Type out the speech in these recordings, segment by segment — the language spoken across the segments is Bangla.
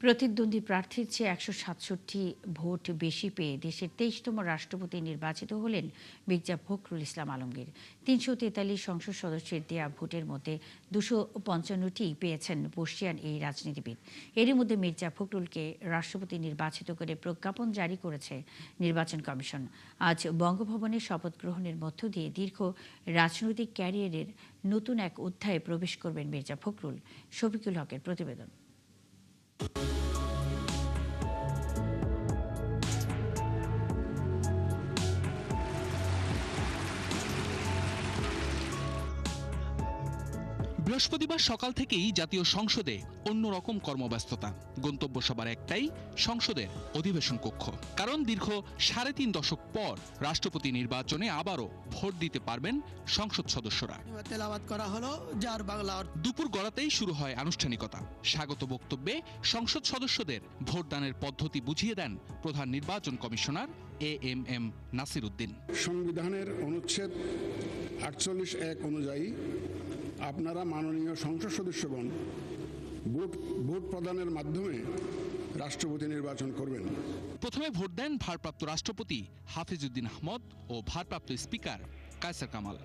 প্রতিদ্বন্দ্বী প্রার্থীর চেয়ে ১৬৭ ভোট বেশি পেয়ে দেশের ২৩তম রাষ্ট্রপতি নির্বাচিত হলেন মির্জা ফখরুল ইসলাম আলমগীর। ৩৪৩ সংসদ সদস্যের দেয়া ভোটের মধ্যে ২৫৫টি পেয়েছেন বর্ষিয়ান এই রাজনীতিবিদ। এরই মধ্যে মির্জা ফখরুলকে রাষ্ট্রপতি নির্বাচিত করে প্রজ্ঞাপন জারি করেছে নির্বাচন কমিশন। আজ বঙ্গভবনে শপথ গ্রহণের মধ্য দিয়ে দীর্ঘ রাজনৈতিক ক্যারিয়ারের নতুন এক অধ্যায়ে প্রবেশ করবেন মির্জা ফখরুল। শফিকুল হকের প্রতিবেদন। বৃহস্পতিবার সকাল থেকেই জাতীয় সংসদে অন্যরকম কর্মব্যস্ততা। গন্তব্য সবার একটাই, সংসদের অধিবেশন কক্ষ। কারণ দীর্ঘ ৩.৫ দশক পর রাষ্ট্রপতি নির্বাচনে আবারও ভোট দিতে পারবেন সংসদ সদস্যরা। দুপুর গড়াতেই শুরু হয় আনুষ্ঠানিকতা। স্বাগত বক্তব্যে সংসদ সদস্যদের ভোটদানের পদ্ধতি বুঝিয়ে দেন প্রধান নির্বাচন কমিশনার AMM নাসির উদ্দিন। সংবিধানের অনুচ্ছেদ ৪৮(১) অনুযায়ী আপনারা মাননীয় সংসদ সদস্যগণ ভোট প্রদানের মাধ্যমে রাষ্ট্রপতি নির্বাচন করবেন। প্রথমে ভোট দেন ভারপ্রাপ্ত রাষ্ট্রপতি হাফিজউদ্দিন আহমদ ও ভারপ্রাপ্ত স্পিকার কায়সার কামাল।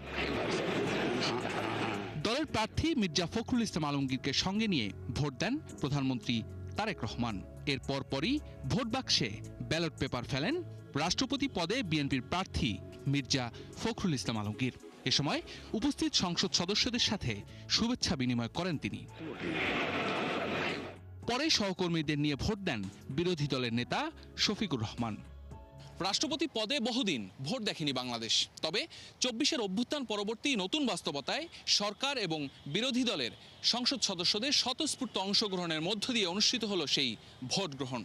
দলের প্রার্থী মির্জা ফখরুল ইসলাম আলমগীরকে সঙ্গে নিয়ে ভোট দেন প্রধানমন্ত্রী তারেক রহমান। এর পরপরই ভোট বাক্সে ব্যালট পেপার ফেলেন রাষ্ট্রপতি পদে বিএনপির প্রার্থী মির্জা ফখরুল ইসলাম আলমগীর। এ সময় উপস্থিত সংসদ সদস্যদের সাথে শুভেচ্ছা বিনিময় করেন তিনি। পরে সহকর্মীদের নিয়ে ভোট দেন বিরোধী দলের নেতা শফিকুর রহমান। রাষ্ট্রপতি পদে বহুদিন ভোট দেখেনি বাংলাদেশ। তবে ২৪-এর অভ্যুত্থান পরবর্তী নতুন বাস্তবতায় সরকার এবং বিরোধী দলের সংসদ সদস্যদের স্বতঃস্ফূর্ত অংশগ্রহণের মধ্য দিয়ে অনুষ্ঠিত হলো সেই ভোট গ্রহণ।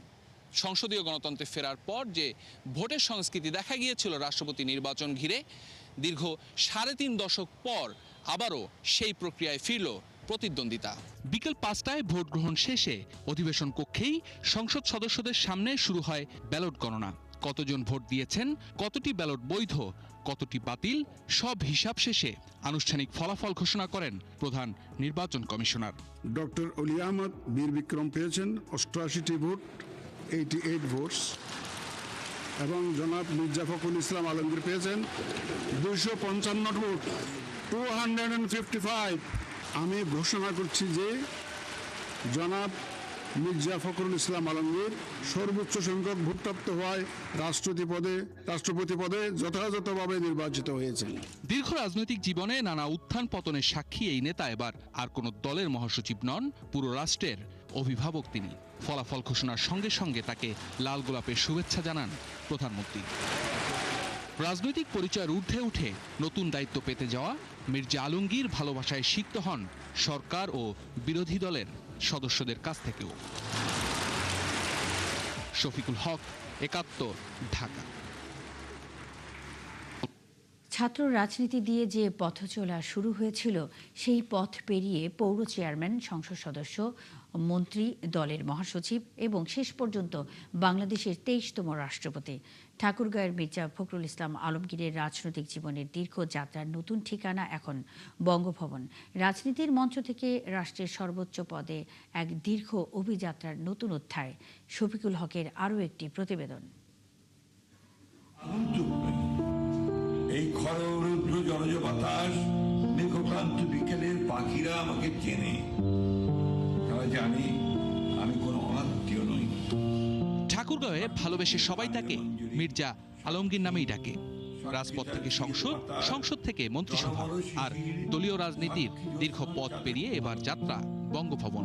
সংসদীয় গণতন্ত্রে ফেরার পর যে ভোটের সংস্কৃতি দেখা গিয়েছিল রাষ্ট্রপতি নির্বাচন ঘিরে, দীর্ঘ ৩.৫ দশক পর আবারও সেই প্রক্রিয়ায় ফিরল প্রতিদ্বন্দ্বিতা। বিকেল ৫টায় ভোট গ্রহণ শেষে অধিবেশন কক্ষেই সংসদ সদস্যদের সামনে শুরু হয় ব্যালট গণনা। কতজন ভোট দিয়েছেন, কতটি ব্যালট বৈধ, কতটি বাতিল, সব হিসাব শেষে আনুষ্ঠানিক ফলাফল ঘোষণা করেন প্রধান নির্বাচন কমিশনার। ডক্টর অলি আহমদ বীর বিক্রম পেয়েছেন ৮৮টি ভোট, 88 ভোটস, এবং জনাব মির্জা ফখরুল ইসলাম আলমগীর পেয়েছেন ২৫৫ ভোট, 255। আমি ঘোষণা করছি যে জনাব মির্জা ফখরুল ইসলাম আলমগীর সর্বোচ্চ সংখ্যক ভোটপ্রাপ্ত হওয়ায় রাষ্ট্রপতি পদে যথাযথভাবে নির্বাচিত হয়েছেন। দীর্ঘ রাজনৈতিক জীবনে নানা উত্থান পতনের সাক্ষী এই নেতা এবার আর কোনো দলের মহাসচিব নন, পুরো রাষ্ট্রের অভিভাবক তিনি। ফলাফল ঘোষণার সঙ্গে সঙ্গে তাকে লাল গোলাপের শুভেচ্ছা জানান প্রধানমন্ত্রী। রাজনৈতিক পরিচয়ের ঊর্ধ্বে উঠে নতুন দায়িত্ব পেতে যাওয়া মির্জা আলমগীর ভালোবাসায় সিক্ত হন সরকার ও বিরোধী দলের সদস্যদের কাছ থেকেও। শফিকুল হক, একাত্তর, ঢাকা। ছাত্র রাজনীতি দিয়ে যে পথচলা শুরু হয়েছিল, সেই পথ পেরিয়ে পৌর চেয়ারম্যান, সংসদ সদস্য, মন্ত্রী, দলের মহাসচিব এবং শেষ পর্যন্ত বাংলাদেশের ২৩তম রাষ্ট্রপতি। ঠাকুরগাঁওয়ের মির্জা ফখরুল ইসলাম আলমগীরের রাজনৈতিক জীবনের দীর্ঘ যাত্রার নতুন ঠিকানা এখন বঙ্গভবন। রাজনীতির মঞ্চ থেকে রাষ্ট্রের সর্বোচ্চ পদে এক দীর্ঘ অভিযাত্রার নতুন অধ্যায়। শফিকুল হকের আরও একটি প্রতিবেদন। এই খররুদ্র জলজ বাতাস, মেঘক্রান্ত বিকেলের পাখিরা আমাকে চেনে, তারা জানে আমি কোনো অনাত্মীয় নই। ঠাকুরগাঁওয়ে ভালোবেসে সবাই তাকে মির্জা আলমগীর নামেই ডাকে। রাজপথ থেকে সংসদ, সংসদ থেকে মন্ত্রিসভা, আর দলীয় রাজনীতির দীর্ঘ পথ পেরিয়ে এবার যাত্রা বঙ্গভবন।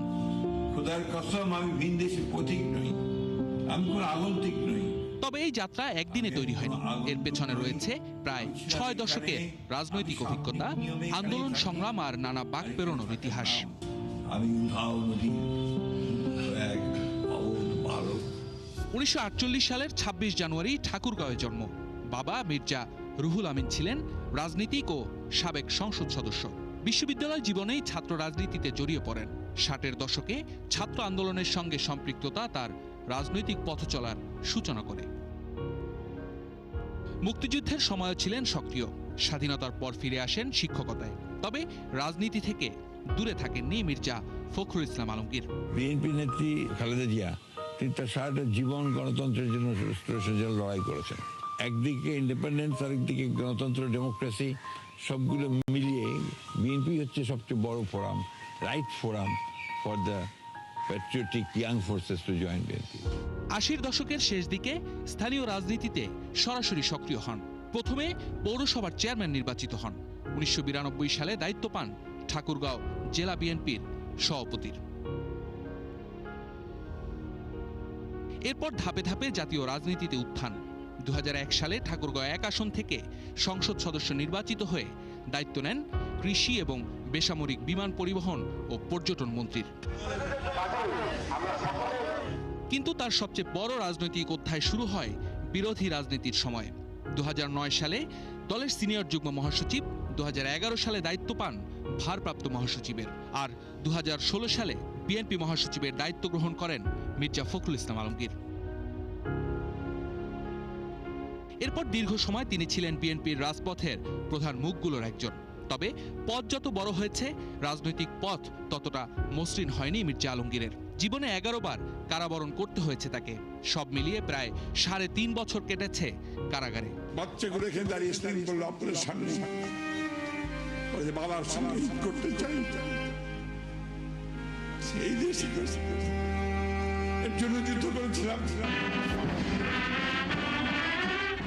খোদার কসম, আমি ভিনদেশের পথিক নই, আমি কোনো আগন্তুক নই। তবে এই যাত্রা একদিনে তৈরি হয়নি। এর পেছনে রয়েছে প্রায় ৬ দশকের রাজনৈতিক অভিজ্ঞতা, আন্দোলন সংগ্রাম আর নানা বাঁক পেরোনোর ইতিহাস। আমি ১৯৪৮ সালের ২৬ জানুয়ারি ঠাকুরগাঁওয়ে জন্ম। বাবা মির্জা রুহুল আমিন ছিলেন রাজনীতিক ও সাবেক সংসদ সদস্য। বিশ্ববিদ্যালয় জীবনেই ছাত্র রাজনীতিতে জড়িয়ে পড়েন। ৬০-এর দশকে ছাত্র আন্দোলনের সঙ্গে সম্পৃক্ততা তার রাজনৈতিক পথ চলার সূচনা করে। মুক্তিযুদ্ধের সময়ও ছিলেন সক্রিয়। স্বাধীনতার পর ফিরে আসেন শিক্ষকতায়। তবে রাজনীতি থেকে দূরে থাকেননি মির্জা ফখরুল ইসলাম আলমগীর। বিএনপি নেত্রী খালেদা জিয়া তিনি তার সারাটা জীবন গণতন্ত্রের জন্য লড়াই করেছেন। একদিকে ইন্ডিপেন্ডেন্স, আরেকদিকে গণতন্ত্র, ডেমোক্রেসি, সবগুলো মিলিয়ে বিএনপি হচ্ছে সবচেয়ে বড় forum, right forum for the patriotic young forces to join BNP. 80-র দশকের শেষ দিকে স্থানীয় রাজনীতিতে সরাসরি সক্রিয় হন। প্রথমে পৌরসভার চেয়ারম্যান নির্বাচিত হন। 1992 সালে দায়িত্ব পান ঠাকুরগাঁও জেলা বিএনপির সভাপতির। এরপর ধাপে ধাপে জাতীয় রাজনীতিতে উত্থান। 2001 সালে ঠাকুরগাঁও 1 আসন থেকে সংসদ সদস্য নির্বাচিত হয়ে দায়িত্ব নেন কৃষি এবং বেসামরিক বিমান পরিবহন ও পর্যটন মন্ত্রীর। কিন্তু তার সবচেয়ে বড় রাজনৈতিক অধ্যায় শুরু হয় বিরোধী রাজনীতির সময়। 2009 সালে দলের সিনিয়র যুগ্ম মহাসচিব, 2011 সালে দায়িত্ব পান ভারপ্রাপ্ত মহাসচিবের, আর 2016 সালে বিএনপি মহাসচিবের দায়িত্ব গ্রহণ করেন মির্জা ফখরুল ইসলাম আলমগীর। এরপর দীর্ঘ সময় তিনি ছিলেন বিএনপির রাজপথের প্রধান মুখগুলোর একজন। তবে পথ যত বড় হয়েছে, রাজনৈতিক পথ ততটা মসৃণ হয়নি মির্জা আলমগীরের। জীবনে 11 বার কারাবরণ করতে হয়েছে তাকে। সব মিলিয়ে প্রায় 3.5 বছর কেটেছে কারাগারে। বাচ্চাগুলো এখানে দাঁড়িয়ে স্নান করলো আপনার সামনে, বাবার সঙ্গে করতে চাই, সেই দেশে এর জন্য যুদ্ধ করেছিলাম।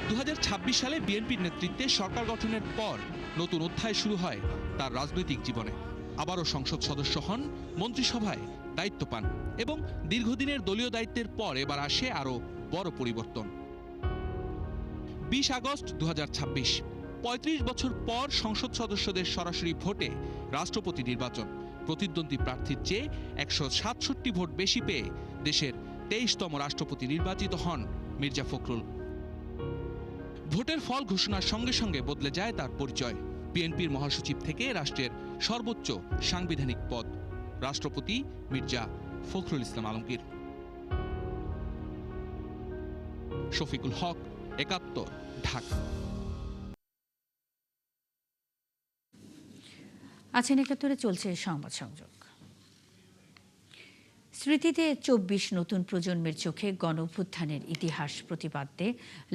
2026 সালে বিএনপির নেতৃত্বে সরকার গঠনের পর নতুন অধ্যায় শুরু হয় তার রাজনৈতিক জীবনে। আবারও সংসদ সদস্য হন, মন্ত্রিসভায় দায়িত্ব পান এবং দীর্ঘদিনের দলীয় দায়িত্বের পর এবার আসে আরও বড় পরিবর্তন। 20 আগস্ট 2026, 35 বছর পর সংসদ সদস্যদের সরাসরি ভোটে রাষ্ট্রপতি নির্বাচন। প্রতিদ্বন্দ্বী প্রার্থীর চেয়ে 167 ভোট বেশি পেয়ে দেশের 23তম রাষ্ট্রপতি নির্বাচিত হন মির্জা ফখরুল। ভোটের ফল ঘোষণার সঙ্গে সঙ্গে বদলে যায় তার পরিচয়। বিএনপির মহাসচিব থেকে রাষ্ট্রের সর্বোচ্চ সাংবিধানিক পদ, রাষ্ট্রপতি মির্জা ফখরুল ইসলাম আলমগীর। শফিকুল হক, 71, ঢাকা। আছেন 71-এ চলছে সংবাদ সংযোগ। স্মৃতিতে 24 নতুন প্রজন্মের চোখে গণঅভ্যুত্থানের ইতিহাস প্রতিপাদ্যে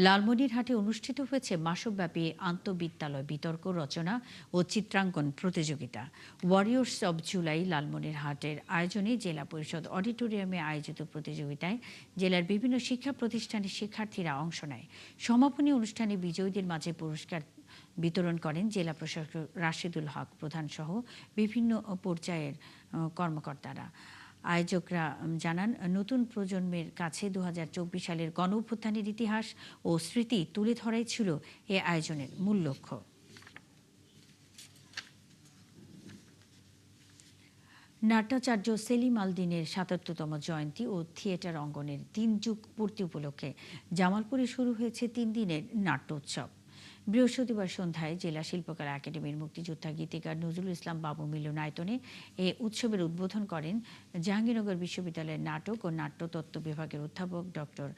লালমনিরহাটে অনুষ্ঠিত হয়েছে মাসব্যাপী আন্তঃবিদ্যালয় বিতর্ক, রচনা ও চিত্রাঙ্কন প্রতিযোগিতা। ওয়ারিয়র্স অব জুলাই লালমনিরহাটের আয়োজনে জেলা পরিষদ অডিটোরিয়ামে আয়োজিত প্রতিযোগিতায় জেলার বিভিন্ন শিক্ষা প্রতিষ্ঠানের শিক্ষার্থীরা অংশ নেয়। সমাপনী অনুষ্ঠানে বিজয়ীদের মাঝে পুরস্কার বিতরণ করেন জেলা প্রশাসক রাশেদুল হক প্রধান সহ বিভিন্ন পর্যায়ের কর্মকর্তারা। আয়োজকরা জানান, নতুন প্রজন্মের কাছে 2024 সালের গণঅভ্যুত্থানের ইতিহাস ও স্মৃতি তুলে ধরাই ছিল এ আয়োজনের মূল লক্ষ্য। নাট্যাচার্য সেলিম আল দীনের ৭৭তম জয়ন্তী ও থিয়েটার অঙ্গনের 3 যুগ পূর্তি উপলক্ষে জামালপুরে শুরু হয়েছে 3 দিনের নাট্য উৎসব। বৃহস্পতিবার সন্ধ্যায় জেলা শিল্পকলা একাডেমির মুক্তিযোদ্ধা গীতিকার নজরুল ইসলাম বাবু মিলনায়তনে এ উৎসবের উদ্বোধন করেন জাহাঙ্গীরনগর বিশ্ববিদ্যালয়ের নাটক ও নাট্যতত্ত্ব বিভাগের অধ্যাপক ডক্টর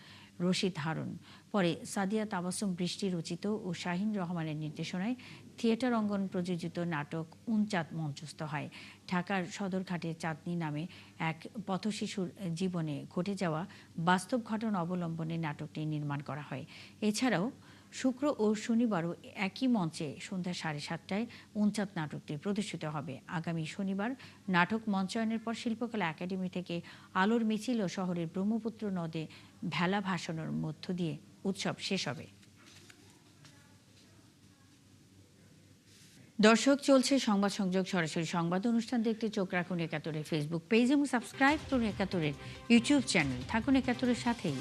রশিদ হারুন। পরে সাদিয়া তাবাসুম বৃষ্টি রচিত ও শাহিন রহমানের নির্দেশনায় থিয়েটার অঙ্গন প্রযোজিত নাটক উনচাঁদ মঞ্চস্থ হয়। ঢাকার সদরঘাটের চাঁদনী নামে এক পথশিশুর জীবনে ঘটে যাওয়া বাস্তব ঘটনা অবলম্বনে নাটকটি নির্মাণ করা হয়। এছাড়াও শুক্র ও শনিবারও একই মঞ্চে সন্ধ্যা 7:30টায় উনচাঁদ নাটকটি প্রদর্শিত হবে। আগামী শনিবার নাটক মঞ্চায়নের পর শিল্পকলা একাডেমি থেকে আলোর মিছিল ও শহরের ব্রহ্মপুত্র নদে ভেলা ভাসানোর মধ্য দিয়ে উৎসব শেষ হবে। দর্শক, চলছে সংবাদ সংযোগ। সরাসরি সংবাদ অনুষ্ঠান দেখতে চোখ রাখুন 71-এর ফেসবুক পেজ এবং সাবস্ক্রাইব করুন 71-এর ইউটিউব চ্যানেল। থাকুন 71-এর সাথেই।